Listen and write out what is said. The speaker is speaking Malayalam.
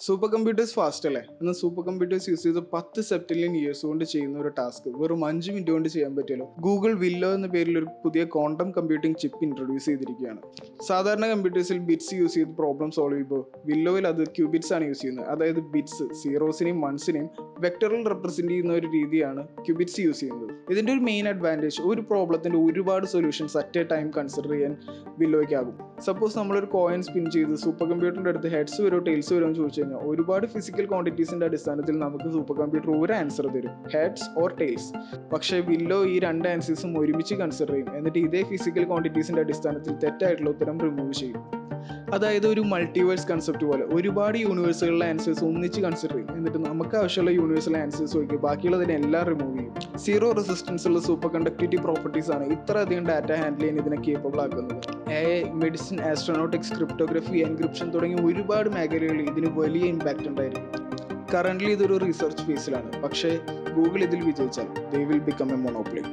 സൂപ്പർ കമ്പ്യൂട്ടേഴ്സ് ഫാസ്റ്റ് അല്ലേ? എന്നാൽ സൂപ്പർ കമ്പ്യൂട്ടേഴ്സ് യൂസ് ചെയ്ത് 10 സെപ്റ്റിലിയൻ ഇയേഴ്സ് കൊണ്ട് ചെയ്യുന്ന ഒരു ടാസ്ക് വെറും 5 മിനിറ്റ് കൊണ്ട് ചെയ്യാൻ പറ്റുമല്ലോ. ഗൂഗിൾ വില്ലോ എന്ന പേരിൽ ഒരു പുതിയ ക്വാണ്ടം കമ്പ്യൂട്ടിംഗ് ചിപ്പ് ഇൻട്രൊഡ്യൂസ് ചെയ്തിരിക്കുകയാണ്. സാധാരണ കമ്പ്യൂട്ടേഴ്സിൽ ബിറ്റ്സ് യൂസ് ചെയ്ത് പ്രോബ്ലം സോൾവ് ചെയ്യുമ്പോൾ വില്ലോയിൽ അത് ക്യൂബിറ്റ്സ് ആണ് യൂസ് ചെയ്യുന്നത്. അതായത് ബിറ്റ്സ് സീറോസിനെയും വൺസിനെയും വെക്ടറിൽ റെപ്രസെന്റ് ചെയ്യുന്ന ഒരു രീതിയാണ് ക്യൂബിറ്റ്സ് യൂസ് ചെയ്യുന്നത്. ഇതിന്റെ ഒരു മെയിൻ അഡ്വാൻറ്റേജ് ഒരു പ്രോബ്ലത്തിന്റെ ഒരുപാട് solutions at A time consider ചെയ്യാൻ വില്ലോയ്ക്കാകും. സപ്പോസ് നമ്മളൊരു കോയിൻ സ്പിൻ ചെയ്ത് സൂപ്പർ കമ്പ്യൂട്ടറിന്റെ അടുത്ത് ഹെഡ്സ് വരോ ടെയിൽസ് വരോ എന്ന് ചോദിച്ചു കഴിഞ്ഞാൽ ഒരുപാട് ഫിസിക്കൽ ക്വാണ്ടിറ്റീസിന്റെ അടിസ്ഥാനത്തിൽ നമുക്ക് സൂപ്പർ കമ്പ്യൂട്ടർ ഒരു ആൻസർ തരും, ഹെഡ്സ് ഓർ ടെയിൽസ്. പക്ഷേ വില്ലോ ഈ രണ്ട് ആൻസേഴ്സും ഒരുമിച്ച് കൺസിഡർ ചെയ്യും. എന്നിട്ട് ഇതേ ഫിസിക്കൽ ക്വാണ്ടിറ്റീസിന്റെ അടിസ്ഥാനത്തിൽ തെറ്റായിട്ടുള്ള ഉത്തരം റിമൂവ് ചെയ്യും. അതായത് ഒരു മൾട്ടിവേഴ്സ് കൺസെപ്റ്റ് പോലെ ഒരുപാട് യൂണിവേഴ്സുകളിലെ ആൻസേഴ്സ് ഒന്നിച്ച് കൺസിഡർ ചെയ്യും. എന്നിട്ട് നമുക്ക് ആവശ്യമുള്ള യൂണിവേഴ്സിലെ ആൻസേഴ്സ് നോക്കി ബാക്കിയുള്ളതിനെ എല്ലാം റിമൂവ് ചെയ്യും. സീറോ റെസിസ്റ്റൻസ് ഉള്ള സൂപ്പർ കണ്ടക്ടിവിറ്റി പ്രോപ്പർട്ടീസ് ആണ് ഇത്ര അധികം ഡാറ്റ ഹാൻഡിൽ ചെയ്യാൻ ഇതിനെ കേപ്പബിൾ ആക്കുന്നത്. AI, medicine, astronautics, cryptography, encryption തുടങ്ങിയ ഒരുപാട് മേഖലകളിൽ ഇതിന് വലിയ ഇമ്പാക്റ്റ് ഉണ്ടായിരിക്കും. കറന്റ്ലി ഇതൊരു റിസർച്ച് ഫേസിലാണ്. പക്ഷേ ഗൂഗിൾ ഇതിൽ വിജയിച്ചാൽ they will become A monopoly.